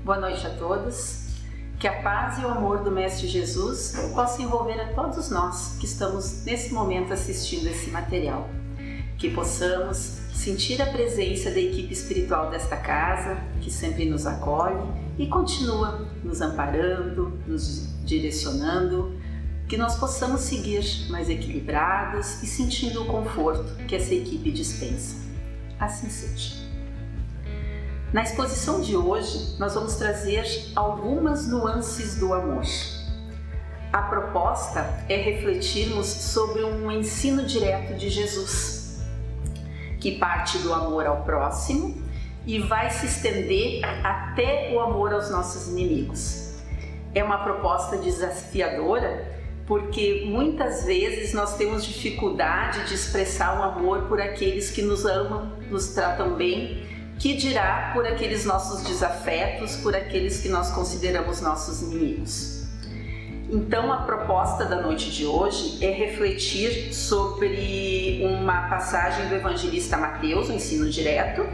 Boa noite a todos. Que a paz e o amor do Mestre Jesus possam envolver a todos nós que estamos nesse momento assistindo esse material. Que possamos sentir a presença da equipe espiritual desta casa, que sempre nos acolhe e continua nos amparando, nos direcionando, que nós possamos seguir mais equilibrados e sentindo o conforto que essa equipe dispensa. Assim seja. Na exposição de hoje, nós vamos trazer algumas nuances do amor. A proposta é refletirmos sobre um ensino direto de Jesus, que parte do amor ao próximo e vai se estender até o amor aos nossos inimigos. É uma proposta desafiadora porque muitas vezes nós temos dificuldade de expressar o amor por aqueles que nos amam, nos tratam bem, que dirá por aqueles nossos desafetos, por aqueles que nós consideramos nossos inimigos. Então a proposta da noite de hoje é refletir sobre uma passagem do evangelista Mateus, o ensino direto,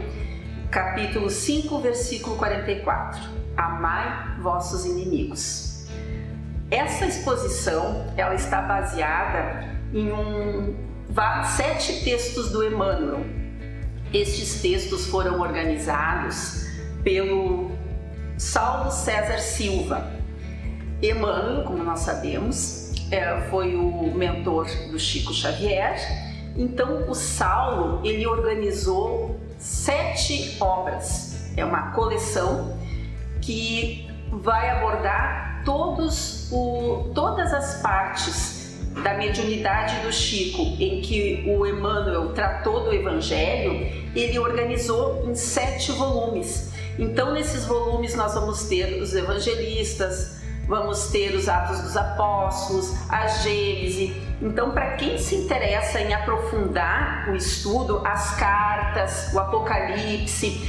capítulo 5, versículo 44. Amai vossos inimigos. Essa exposição ela está baseada em 7 textos do Emmanuel. Estes textos foram organizados pelo Saulo César Silva. Emmanuel, como nós sabemos, foi o mentor do Chico Xavier. Então, o Saulo ele organizou 7 obras. É uma coleção que vai abordar todas as partes da mediunidade do Chico, em que o Emmanuel tratou do Evangelho. Ele organizou em 7 volumes. Então, nesses volumes nós vamos ter os evangelistas, vamos ter os Atos dos Apóstolos, a Gênese. Então, para quem se interessa em aprofundar o estudo, as cartas, o Apocalipse,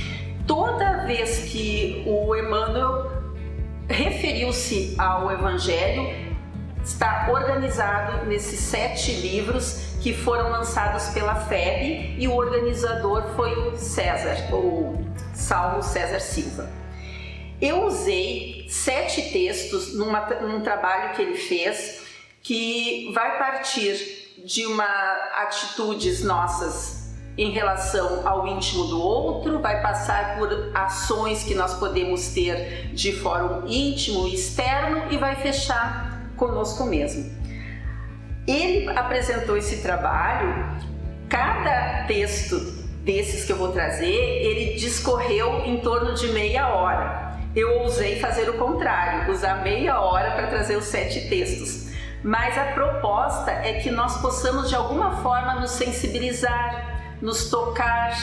toda vez que o Emmanuel referiu-se ao Evangelho, está organizado nesses 7 livros que foram lançados pela FEB, e o organizador foi o Saulo César Silva. Eu usei 7 textos num trabalho que ele fez, que vai partir de atitudes nossas em relação ao íntimo do outro, vai passar por ações que nós podemos ter de fórum íntimo e externo e vai fechar conosco mesmo. Ele apresentou esse trabalho. Cada texto desses que eu vou trazer, ele discorreu em torno de meia hora. Eu ousei fazer o contrário, usar meia hora para trazer os 7 textos. Mas a proposta é que nós possamos de alguma forma nos sensibilizar, nos tocar,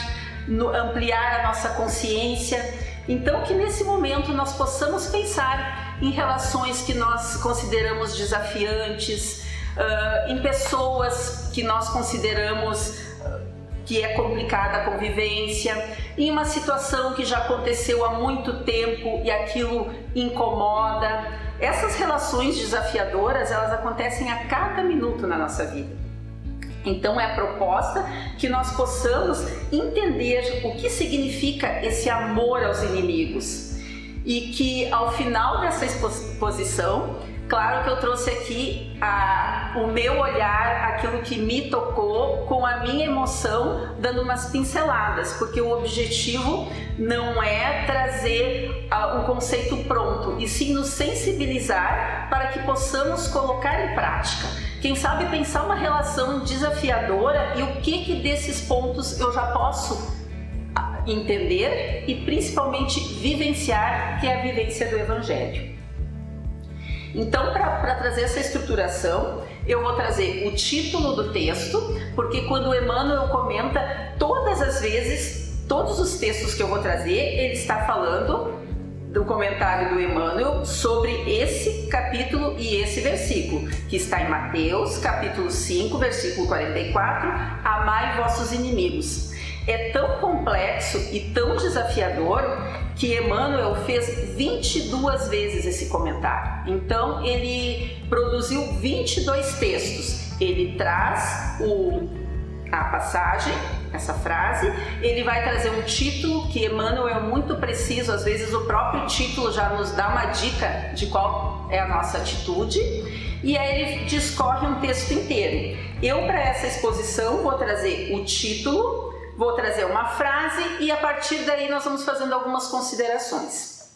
ampliar a nossa consciência. Então que nesse momento nós possamos pensar em relações que nós consideramos desafiantes, em pessoas que nós consideramos que é complicada a convivência, em uma situação que já aconteceu há muito tempo e aquilo incomoda. Essas relações desafiadoras, elas acontecem a cada minuto na nossa vida. Então é a proposta que nós possamos entender o que significa esse amor aos inimigos. E que ao final dessa exposição, claro que eu trouxe aqui o meu olhar, aquilo que me tocou, com a minha emoção, dando umas pinceladas, porque o objetivo não é trazer um conceito pronto, e sim nos sensibilizar para que possamos colocar em prática. Quem sabe pensar uma relação desafiadora e o que desses pontos eu já posso entender e principalmente vivenciar, que é a vivência do Evangelho. Então, para trazer essa estruturação, eu vou trazer o título do texto, porque quando o Emmanuel comenta, todas as vezes, todos os textos que eu vou trazer, ele está falando do comentário do Emmanuel sobre esse capítulo e esse versículo, que está em Mateus, capítulo 5, versículo 44, amai vossos inimigos. É tão complexo e tão desafiador que Emmanuel fez 22 vezes esse comentário. Então ele produziu 22 textos. Ele traz a passagem, essa frase, ele vai trazer um título que Emmanuel é muito preciso, às vezes o próprio título já nos dá uma dica de qual é a nossa atitude, e aí ele discorre um texto inteiro. Eu, para essa exposição, vou trazer o título, vou trazer uma frase e a partir daí nós vamos fazendo algumas considerações.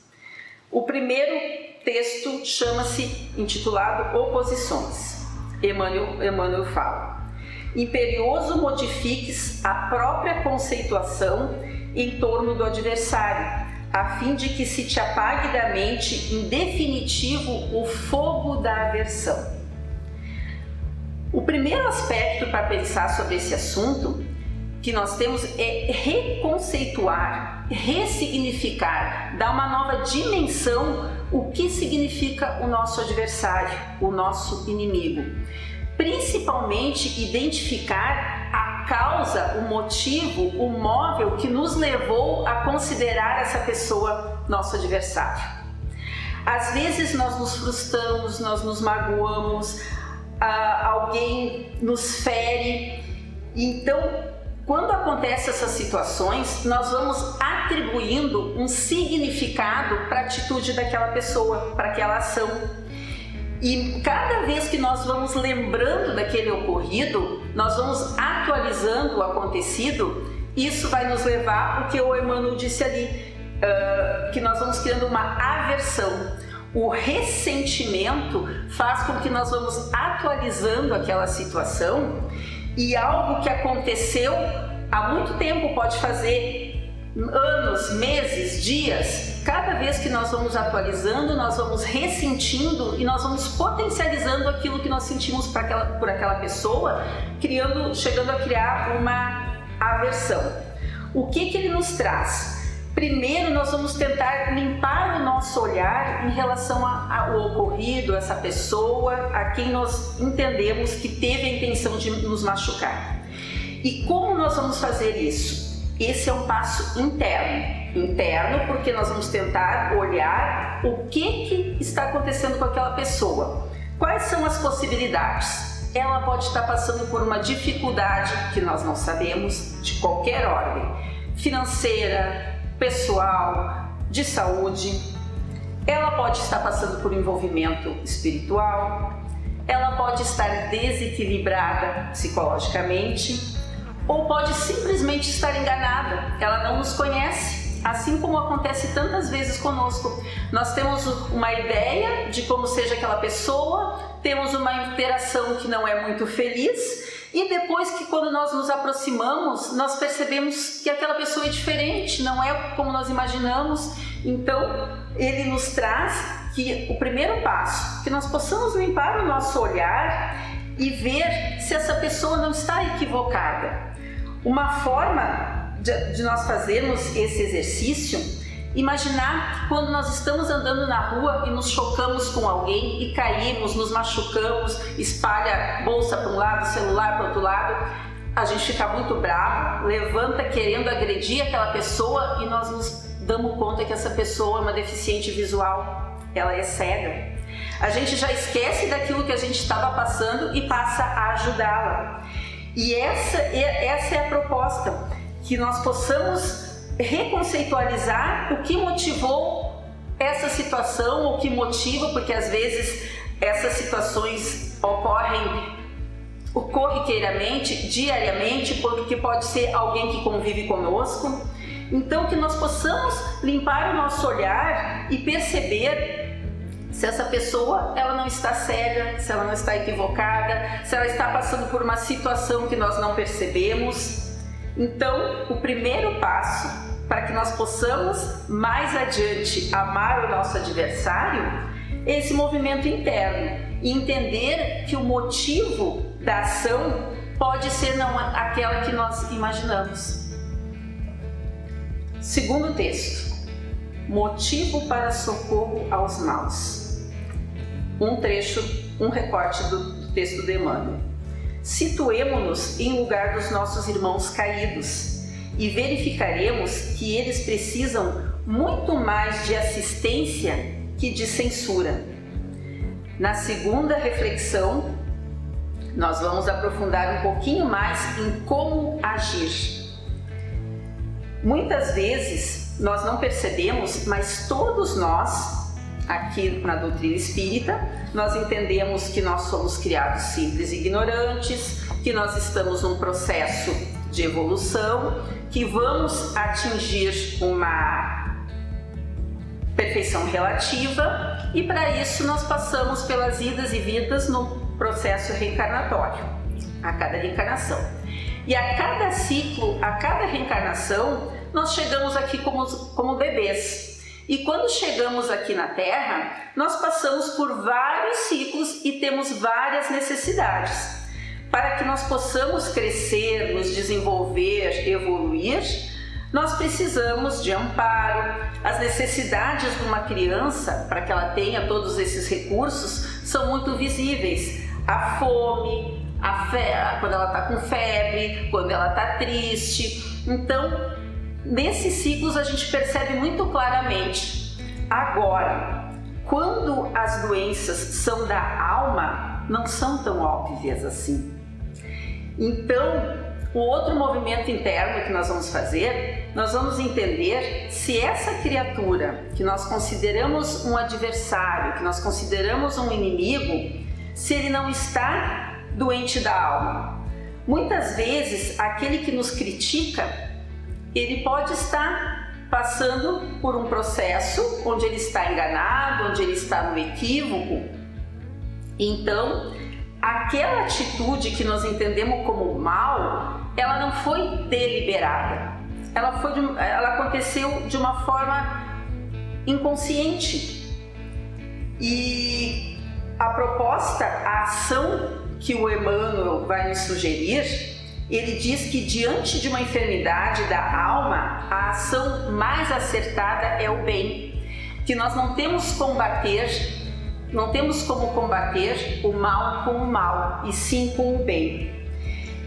O primeiro texto chama-se, intitulado Oposições. Emmanuel fala: imperioso modifiques a própria conceituação em torno do adversário, a fim de que se te apague da mente em definitivo o fogo da aversão. O primeiro aspecto para pensar sobre esse assunto que nós temos é reconceituar, ressignificar, dar uma nova dimensão o que significa o nosso adversário, o nosso inimigo. Principalmente identificar a causa, o motivo, o móvel que nos levou a considerar essa pessoa nosso adversário. Às vezes nós nos frustramos, nós nos magoamos, alguém nos fere. Então, quando acontecem essas situações, nós vamos atribuindo um significado para a atitude daquela pessoa, para aquela ação. E cada vez que nós vamos lembrando daquele ocorrido, nós vamos atualizando o acontecido, isso vai nos levar ao que o Emmanuel disse ali, que nós vamos criando uma aversão. O ressentimento faz com que nós vamos atualizando aquela situação e algo que aconteceu há muito tempo, pode fazer anos, meses, dias. Cada vez que nós vamos atualizando, nós vamos ressentindo e nós vamos potencializando aquilo que nós sentimos por aquela pessoa, chegando a criar uma aversão. O que ele nos traz? Primeiro, nós vamos tentar limpar o nosso olhar em relação ao ocorrido, essa pessoa, a quem nós entendemos que teve a intenção de nos machucar. E como nós vamos fazer isso? Esse é um passo interno, porque nós vamos tentar olhar o que está acontecendo com aquela pessoa. Quais são as possibilidades? Ela pode estar passando por uma dificuldade que nós não sabemos, de qualquer ordem, financeira, pessoal, de saúde. Ela pode estar passando por um envolvimento espiritual, ela pode estar desequilibrada psicologicamente, ou pode simplesmente estar enganada, ela não nos conhece, assim como acontece tantas vezes conosco. Nós temos uma ideia de como seja aquela pessoa, temos uma interação que não é muito feliz, e depois que quando nós nos aproximamos, nós percebemos que aquela pessoa é diferente, não é como nós imaginamos. Então, ele nos traz que o primeiro passo, que nós possamos limpar o nosso olhar e ver se essa pessoa não está equivocada. Uma forma de nós fazermos esse exercício, imaginar que quando nós estamos andando na rua e nos chocamos com alguém e caímos, nos machucamos, espalha bolsa para um lado, celular para o outro lado, a gente fica muito bravo, levanta querendo agredir aquela pessoa e nós nos damos conta que essa pessoa é uma deficiente visual, ela é cega. A gente já esquece daquilo que a gente estava passando e passa a ajudá-la. E essa é a proposta, que nós possamos reconceitualizar o que motivou essa situação, o que motiva, porque às vezes essas situações ocorrem corriqueiramente, diariamente, porque pode ser alguém que convive conosco. Então, que nós possamos limpar o nosso olhar e perceber se essa pessoa ela não está cega, se ela não está equivocada, se ela está passando por uma situação que nós não percebemos. Então, o primeiro passo para que nós possamos mais adiante amar o nosso adversário é esse movimento interno e entender que o motivo da ação pode ser não aquela que nós imaginamos. Segundo texto, motivo para socorro aos maus. Um recorte do texto de Emmanuel. Situemo-nos em lugar dos nossos irmãos caídos e verificaremos que eles precisam muito mais de assistência que de censura. Na segunda reflexão, nós vamos aprofundar um pouquinho mais em como agir. Muitas vezes nós não percebemos, mas todos nós, aqui na doutrina espírita, nós entendemos que nós somos criados simples e ignorantes, que nós estamos num processo de evolução, que vamos atingir uma perfeição relativa, e para isso nós passamos pelas idas e vindas no processo reencarnatório, a cada reencarnação. E a cada ciclo, a cada reencarnação, nós chegamos aqui como bebês. E quando chegamos aqui na Terra, nós passamos por vários ciclos e temos várias necessidades. Para que nós possamos crescer, nos desenvolver, evoluir, nós precisamos de amparo. As necessidades de uma criança, para que ela tenha todos esses recursos, são muito visíveis. A fome, quando ela está com febre, quando ela está triste. Então, nesses ciclos a gente percebe muito claramente. Agora, quando as doenças são da alma, não são tão óbvias assim. Então, o outro movimento interno que nós vamos fazer, nós vamos entender se essa criatura que nós consideramos um adversário, que nós consideramos um inimigo, se ele não está doente da alma. Muitas vezes, aquele que nos critica, ele pode estar passando por um processo onde ele está enganado, onde ele está no equívoco. Então, aquela atitude que nós entendemos como mal, ela não foi deliberada. Ela aconteceu de uma forma inconsciente. E a proposta, a ação que o Emmanuel vai nos sugerir, ele diz que diante de uma enfermidade da alma, a ação mais acertada é o bem, que nós não temos como combater o mal com o mal, e sim com o bem.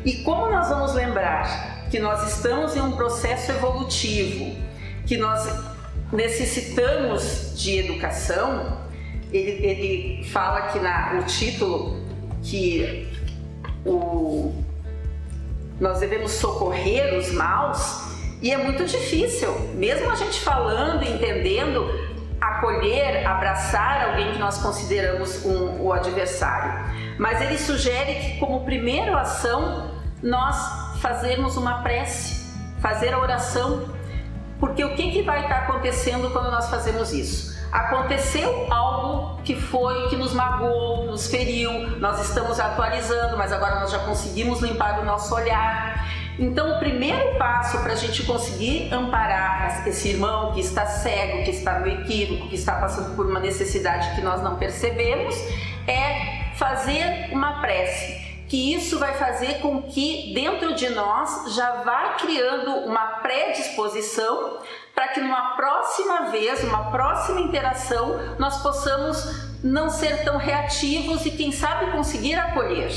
E como nós vamos lembrar que nós estamos em um processo evolutivo, que nós necessitamos de educação, ele fala aqui no título que nós devemos socorrer os maus, e é muito difícil, mesmo a gente falando e entendendo, acolher, abraçar alguém que nós consideramos o adversário. Mas ele sugere que, como primeira ação, nós fazermos uma prece, fazer a oração. Porque o que vai estar acontecendo quando nós fazemos isso? Aconteceu algo que nos magoou, nos feriu, nós estamos atualizando, mas agora nós já conseguimos limpar o nosso olhar. Então, o primeiro passo para a gente conseguir amparar esse irmão que está cego, que está no equívoco, que está passando por uma necessidade que nós não percebemos, é fazer uma prece. Que isso vai fazer com que dentro de nós já vá criando uma predisposição para que numa próxima vez, numa próxima interação, nós possamos não ser tão reativos e quem sabe conseguir acolher.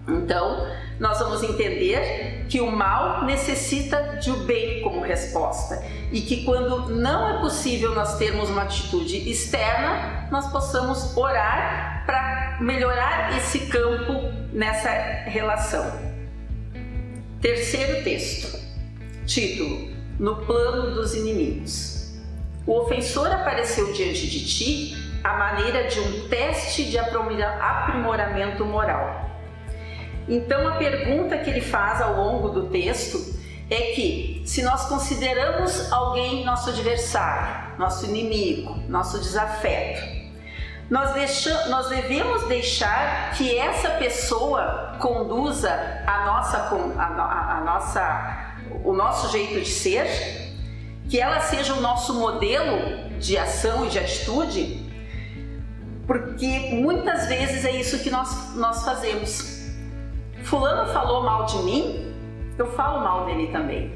Então, nós vamos entender que o mal necessita de o bem como resposta e que quando não é possível nós termos uma atitude externa, nós possamos orar para melhorar esse campo nessa relação. Terceiro texto, título: No plano dos inimigos. O ofensor apareceu diante de ti à maneira de um teste de aprimoramento moral. Então, a pergunta que ele faz ao longo do texto é que, se nós consideramos alguém nosso adversário, nosso inimigo, nosso desafeto, nós devemos deixar que essa pessoa conduza o nosso jeito de ser, que ela seja o nosso modelo de ação e de atitude, porque muitas vezes é isso que nós fazemos. Fulano falou mal de mim, eu falo mal dele também.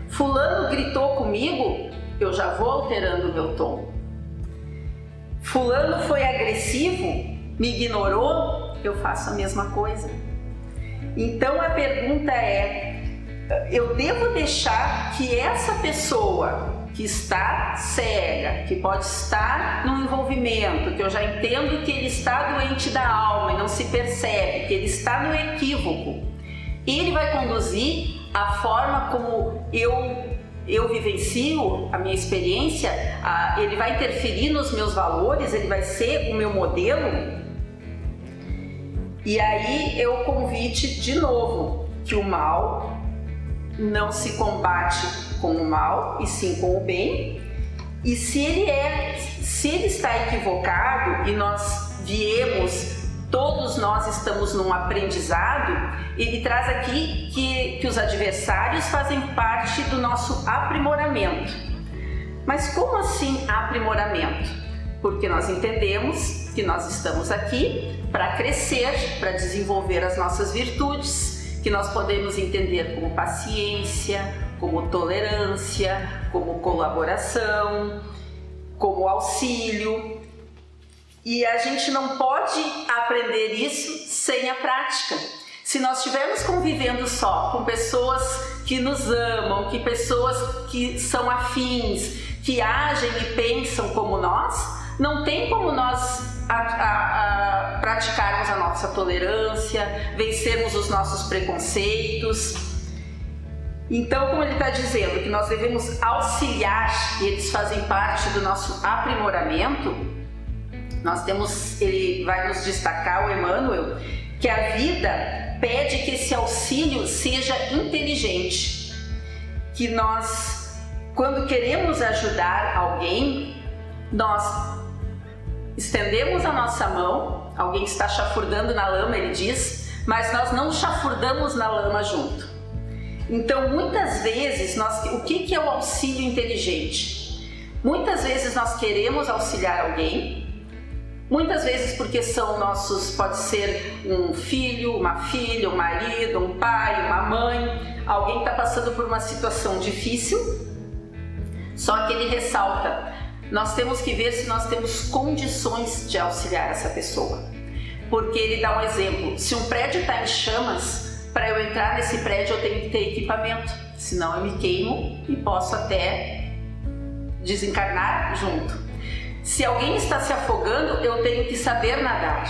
Fulano gritou comigo, eu já vou alterando o meu tom. Fulano foi agressivo, me ignorou, eu faço a mesma coisa. Então a pergunta é: eu devo deixar que essa pessoa que está cega, que pode estar no envolvimento, que eu já entendo que ele está doente da alma e não se percebe, que ele está no equívoco, ele vai conduzir a forma como eu vivencio a minha experiência, ele vai interferir nos meus valores, ele vai ser o meu modelo. E aí é o convite de novo, que o mal não se combate com o mal, e sim com o bem. E se ele está equivocado e todos nós estamos num aprendizado, ele traz aqui que os adversários fazem parte do nosso aprimoramento. Mas como assim aprimoramento? Porque nós entendemos que nós estamos aqui para crescer, para desenvolver as nossas virtudes, que nós podemos entender como paciência, como tolerância, como colaboração, como auxílio. E a gente não pode aprender isso sem a prática. Se nós estivermos convivendo só com pessoas que nos amam, que pessoas que são afins, que agem e pensam como nós, não tem como nós praticarmos a nossa tolerância, vencermos os nossos preconceitos. Então, como ele está dizendo, que nós devemos auxiliar, e eles fazem parte do nosso aprimoramento, ele vai nos destacar, o Emmanuel, que a vida pede que esse auxílio seja inteligente, que nós, quando queremos ajudar alguém, nós estendemos a nossa mão, alguém está chafurdando na lama, ele diz, mas nós não chafurdamos na lama junto. Então, muitas vezes, o que é o auxílio inteligente? Muitas vezes nós queremos auxiliar alguém, muitas vezes porque pode ser um filho, uma filha, um marido, um pai, uma mãe, alguém está passando por uma situação difícil, só que ele ressalta, nós temos que ver se nós temos condições de auxiliar essa pessoa. Porque ele dá um exemplo, se um prédio está em chamas, para eu entrar nesse prédio eu tenho que ter equipamento, senão eu me queimo e posso até desencarnar junto. Se alguém está se afogando, eu tenho que saber nadar.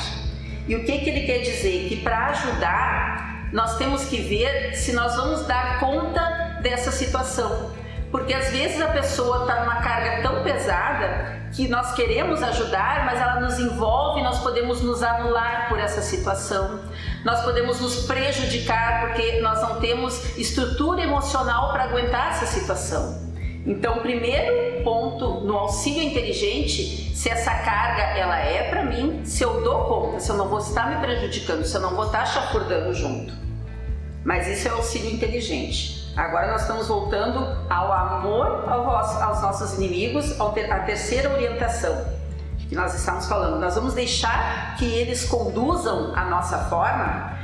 E o que ele quer dizer? Que para ajudar, nós temos que ver se nós vamos dar conta dessa situação. Porque às vezes a pessoa está numa carga tão pesada que nós queremos ajudar, mas ela nos envolve, nós podemos nos anular por essa situação. Nós podemos nos prejudicar porque nós não temos estrutura emocional para aguentar essa situação. Então, primeiro ponto no auxílio inteligente, se essa carga ela é para mim, se eu dou conta, se eu não vou estar me prejudicando, se eu não vou estar chafurdando junto. Mas isso é auxílio inteligente. Agora nós estamos voltando ao amor aos nossos inimigos, à terceira orientação que nós estamos falando. Nós vamos deixar que eles conduzam a nossa forma.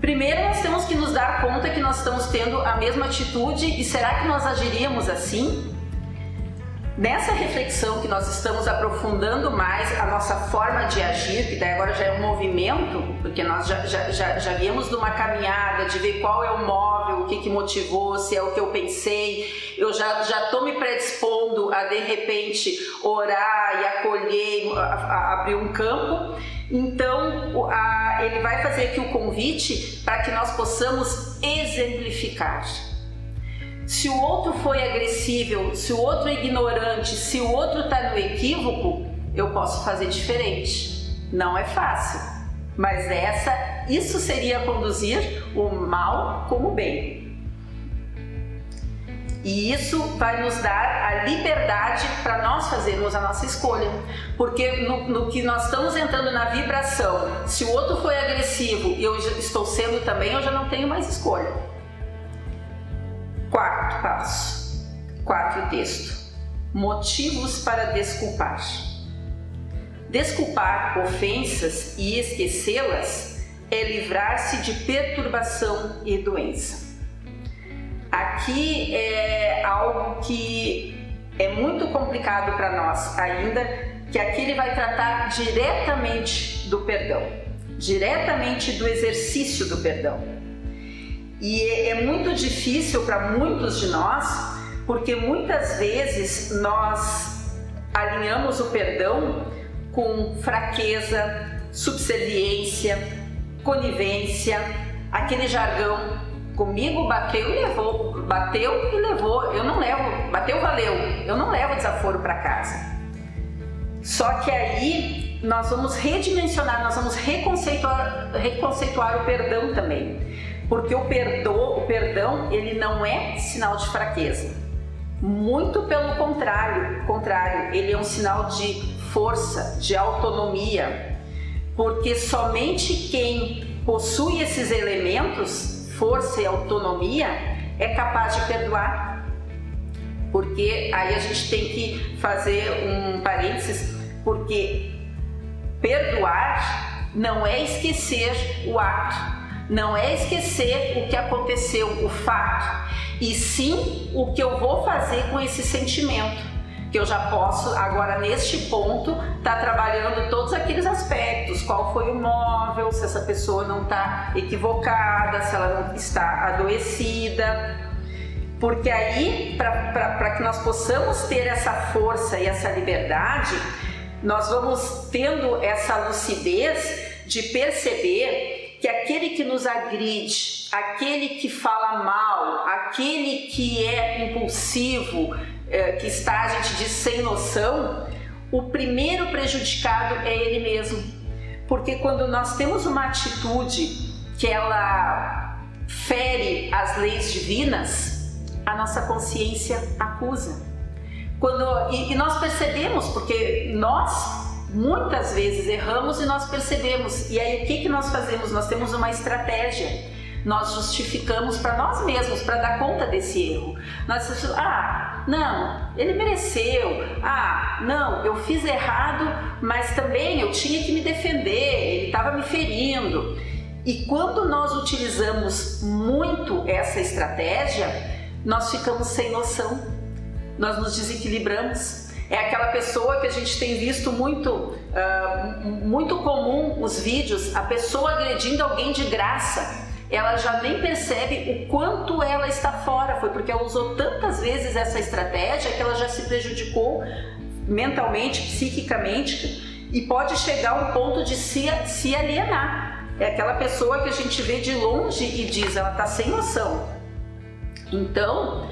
Primeiro nós temos que nos dar conta que nós estamos tendo a mesma atitude e será que nós agiríamos assim? Nessa reflexão que nós estamos aprofundando mais a nossa forma de agir, que daí agora já é um movimento, porque nós já viemos de uma caminhada de ver qual é o móvel, o que motivou, se é o que eu pensei, eu já estou me predispondo a de repente orar e acolher, abrir um campo. Então ele vai fazer aqui o convite para que nós possamos exemplificar. Se o outro foi agressivo, se o outro é ignorante, se o outro está no equívoco, eu posso fazer diferente. Não é fácil, mas isso seria conduzir o mal como o bem. E isso vai nos dar a liberdade para nós fazermos a nossa escolha. Porque no que nós estamos entrando na vibração, se o outro foi agressivo e eu já estou sendo também, eu já não tenho mais escolha. Quarto passo, quarto texto, motivos para desculpar. Desculpar ofensas e esquecê-las é livrar-se de perturbação e doença. Aqui é algo que é muito complicado para nós ainda, que aqui ele vai tratar diretamente do perdão, diretamente do exercício do perdão. E é muito difícil para muitos de nós, porque muitas vezes nós alinhamos o perdão com fraqueza, subserviência, conivência, aquele jargão Comigo bateu e levou, bateu e levou. Eu não levo, bateu, valeu. Eu não levo desaforo para casa. Só que aí nós vamos redimensionar, nós vamos reconceituar o perdão também. Porque o perdão, ele não é sinal de fraqueza. Muito pelo contrário, ele é um sinal de força, de autonomia. Porque somente quem possui esses elementos, força e autonomia, é capaz de perdoar. Porque aí a gente tem que fazer um parênteses, porque perdoar não é esquecer o ato, não é esquecer o que aconteceu, o fato, e sim o que eu vou fazer com esse sentimento, que eu já posso, agora neste ponto, estar trabalhando todos aqueles aspectos, qual foi o móvel, se essa pessoa não está equivocada, se ela não está adoecida, porque aí, para que nós possamos ter essa força e essa liberdade, nós vamos tendo essa lucidez de perceber que aquele que nos agride, aquele que fala mal, aquele que é impulsivo, que está, a gente diz, sem noção, o primeiro prejudicado é ele mesmo. Porque quando nós temos uma atitude que ela fere as leis divinas, a nossa consciência acusa. E nós percebemos, porque nós muitas vezes erramos e nós percebemos. E aí o que nós fazemos? Nós temos uma estratégia. Nós justificamos para nós mesmos, para dar conta desse erro. Nós dizemos, não, ele mereceu. Não, eu fiz errado, mas também eu tinha que me defender, ele estava me ferindo. E quando nós utilizamos muito essa estratégia, nós ficamos sem noção, nós nos desequilibramos. É aquela pessoa que a gente tem visto muito comum os vídeos, a pessoa agredindo alguém de graça, ela já nem percebe o quanto ela está fora, foi porque ela usou tantas vezes essa estratégia que ela já se prejudicou mentalmente, psiquicamente, e pode chegar a um ponto de se alienar. É aquela pessoa que a gente vê de longe e diz, ela está sem noção. Então,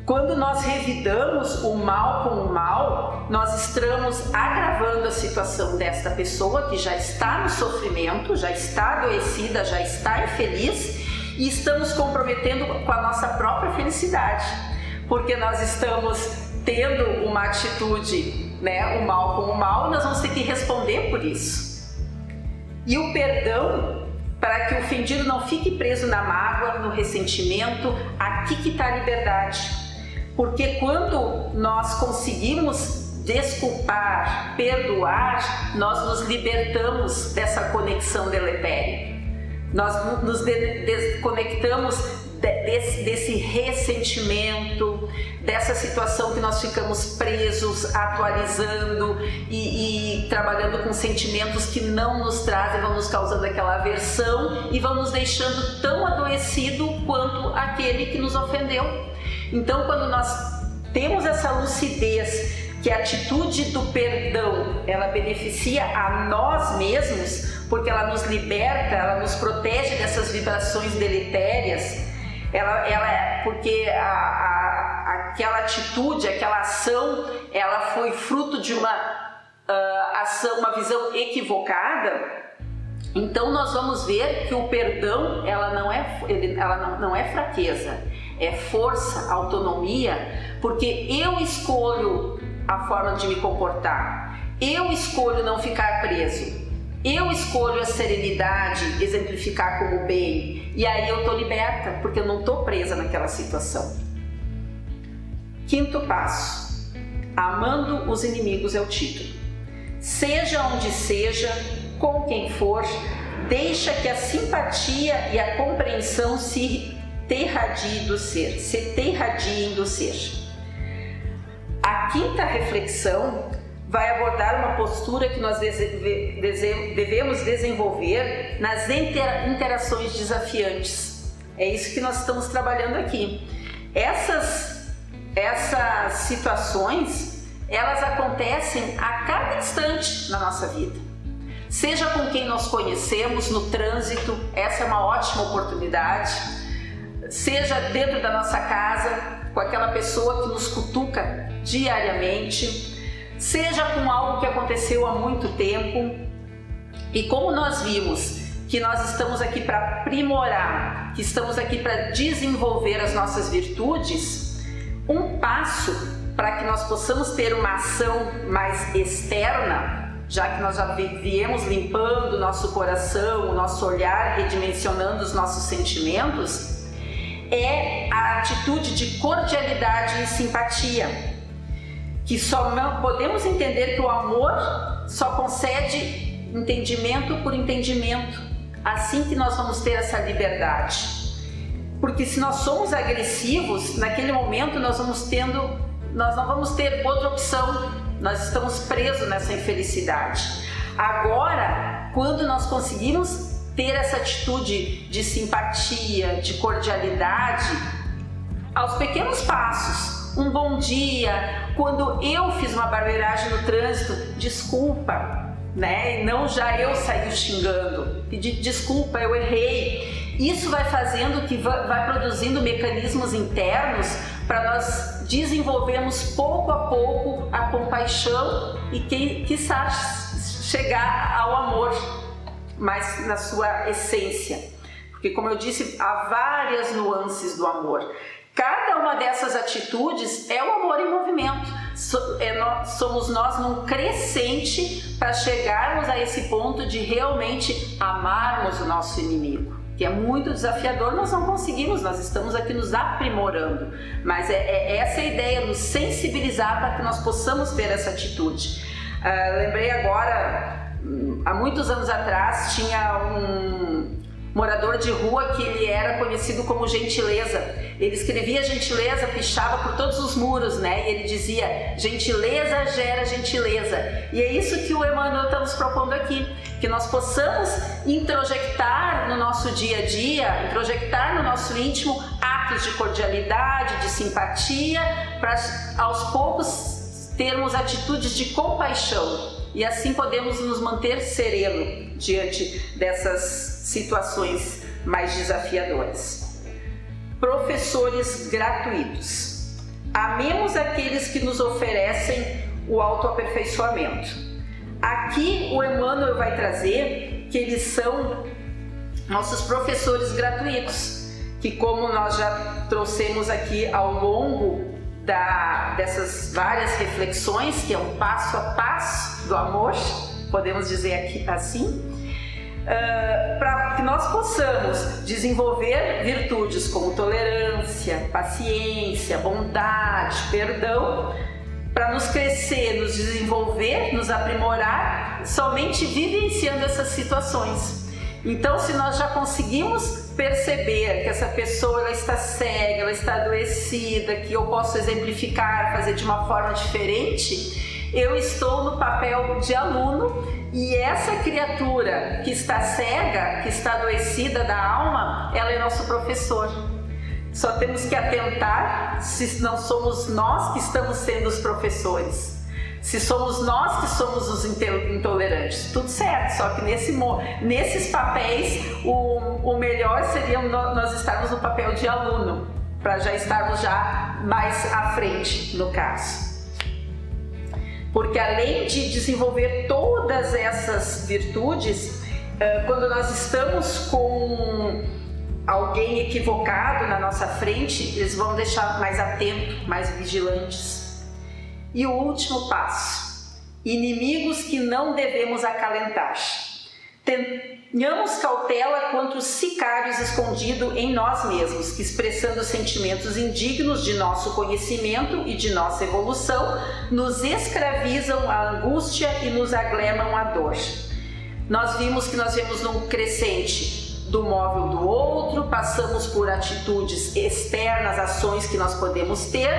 quando nós revidamos o mal com o mal, nós estamos agravando a situação desta pessoa que já está no sofrimento, já está adoecida, já está infeliz, e estamos comprometendo com a nossa própria felicidade, porque nós estamos tendo uma atitude, o mal com o mal, e nós vamos ter que responder por isso. E o perdão, para que o ofendido não fique preso na mágoa, no ressentimento, aqui que está a liberdade. Porque quando nós conseguimos desculpar, perdoar, nós nos libertamos dessa conexão deletéria. Nós nos desconectamos desse ressentimento, dessa situação que nós ficamos presos, atualizando e trabalhando com sentimentos que não nos trazem, vão nos causando aquela aversão e vão nos deixando tão adoecido quanto aquele que nos ofendeu. Então, quando nós temos essa lucidez, que a atitude do perdão, ela beneficia a nós mesmos, porque ela nos liberta, ela nos protege dessas vibrações deletérias, porque aquela atitude, aquela ação, ela foi fruto de uma ação, uma visão equivocada. Então nós vamos ver que o perdão, ela não é fraqueza, é força, autonomia, porque eu escolho a forma de me comportar, eu escolho não ficar preso, eu escolho a serenidade, exemplificar como bem, e aí eu estou liberta, porque eu não estou presa naquela situação. Quinto passo, amando os inimigos é o título. Seja onde seja, com quem for, deixa que a simpatia e a compreensão se irradiem do ser. A quinta reflexão vai abordar uma postura que nós devemos desenvolver nas interações desafiantes. É isso que nós estamos trabalhando aqui. Essas situações, elas acontecem a cada instante na nossa vida. Seja com quem nós conhecemos no trânsito, essa é uma ótima oportunidade. seja dentro da nossa casa, com aquela pessoa que nos cutuca diariamente, seja com algo que aconteceu há muito tempo. E como nós vimos que nós estamos aqui para aprimorar, que estamos aqui para desenvolver as nossas virtudes, um passo para que nós possamos ter uma ação mais externa, já que nós já viemos limpando o nosso coração, o nosso olhar, redimensionando os nossos sentimentos, é a atitude de cordialidade e simpatia, que só podemos entender que o amor só concede entendimento por entendimento, assim que nós vamos ter essa liberdade. Porque se nós somos agressivos, naquele momento nós não vamos ter outra opção, nós estamos presos nessa infelicidade. Agora, quando nós conseguimos ter essa atitude de simpatia, de cordialidade, aos pequenos passos, um bom dia, quando eu fiz uma barbeiragem no trânsito, desculpa, né? E não já eu saí xingando, pedir desculpa, eu errei. Isso vai fazendo que vai produzindo mecanismos internos para nós desenvolvermos pouco a pouco a compaixão e quiçá chegar ao amor, mas na sua essência. Porque, como eu disse, há várias nuances do amor. Cada uma dessas atitudes é o amor em movimento. Somos nós num crescente para chegarmos a esse ponto de realmente amarmos o nosso inimigo, que é muito desafiador. Nós não conseguimos, nós estamos aqui nos aprimorando, mas é essa a ideia, nos sensibilizar para que nós possamos ter essa atitude. Lembrei agora, há muitos anos atrás, tinha um morador de rua que ele era conhecido como Gentileza. Ele escrevia gentileza, pichava por todos os muros, né? E ele dizia, gentileza gera gentileza. E é isso que o Emmanuel está nos propondo aqui, que nós possamos introjectar no nosso dia a dia, introjectar no nosso íntimo atos de cordialidade, de simpatia, para aos poucos termos atitudes de compaixão. E assim podemos nos manter sereno diante dessas situações mais desafiadoras. Professores gratuitos. Amemos aqueles que nos oferecem o autoaperfeiçoamento. Aqui o Emmanuel vai trazer que eles são nossos professores gratuitos, que, como nós já trouxemos aqui ao longo dessas várias reflexões, que é um passo a passo do amor, podemos dizer aqui assim, para que nós possamos desenvolver virtudes como tolerância, paciência, bondade, perdão, para nos crescer, nos desenvolver, nos aprimorar, somente vivenciando essas situações. Então, se nós já conseguimos perceber que essa pessoa ela está cega, ela está adoecida, que eu posso exemplificar, fazer de uma forma diferente, eu estou no papel de aluno, e essa criatura que está cega, que está adoecida da alma, ela é nosso professor. Só temos que atentar se não somos nós que estamos sendo os professores. Se somos nós que somos os intolerantes, tudo certo, só que nesses papéis o melhor seria nós estarmos no papel de aluno, para já estarmos já mais à frente no caso. Porque além de desenvolver todas essas virtudes, quando nós estamos com alguém equivocado na nossa frente, eles vão deixar mais atentos, mais vigilantes. E o último passo, inimigos que não devemos acalentar. Tenhamos cautela contra os sicários escondidos em nós mesmos, que expressando sentimentos indignos de nosso conhecimento e de nossa evolução, nos escravizam a angústia e nos aglemam a dor. Nós vimos que nós viemos num crescente do móvel do outro, passamos por atitudes externas, ações que nós podemos ter,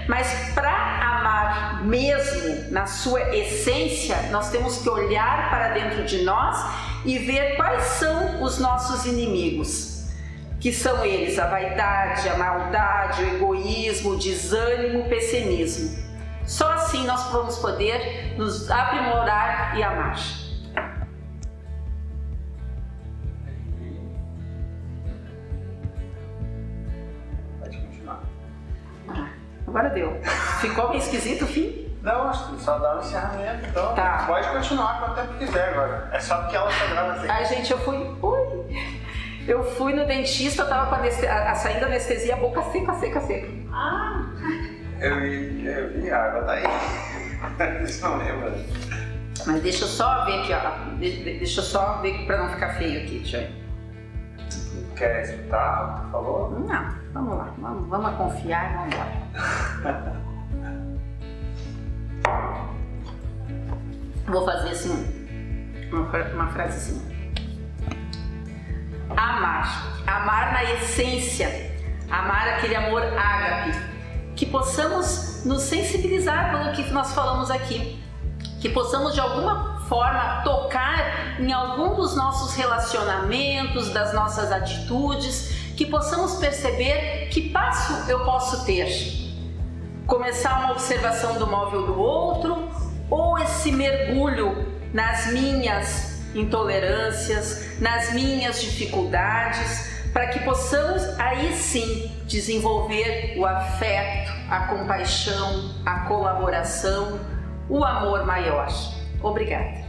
mas para amar mesmo na sua essência, nós temos que olhar para dentro de nós e ver quais são os nossos inimigos, que são eles: a vaidade, a maldade, o egoísmo, o desânimo, o pessimismo. Só assim nós vamos poder nos aprimorar e amar. agora deu. Ficou meio esquisito o fim? Não, acho que só dá um encerramento, então Tá. pode continuar quanto tempo quiser agora. É só porque ela tá grávida. Ai, gente, eu fui no dentista, eu tava com saindo anestesia, a boca seca. Eu vi, a água tá aí. Isso não lembra. Mas deixa eu só ver aqui, ó. Deixa eu só ver pra não ficar feio aqui, deixa eu ver. Quer escutar o que tu falou? Não, vamos lá, vamos confiar e vamos embora. Vou fazer assim, uma frase assim. Amar na essência, amar aquele amor ágape, que possamos nos sensibilizar pelo que nós falamos aqui, que possamos de alguma forma tocar em algum dos nossos relacionamentos, das nossas atitudes, que possamos perceber que passo eu posso ter. Começar uma observação do móvel do outro, ou esse mergulho nas minhas intolerâncias, nas minhas dificuldades, para que possamos aí sim desenvolver o afeto, a compaixão, a colaboração, o amor maior. Obrigada.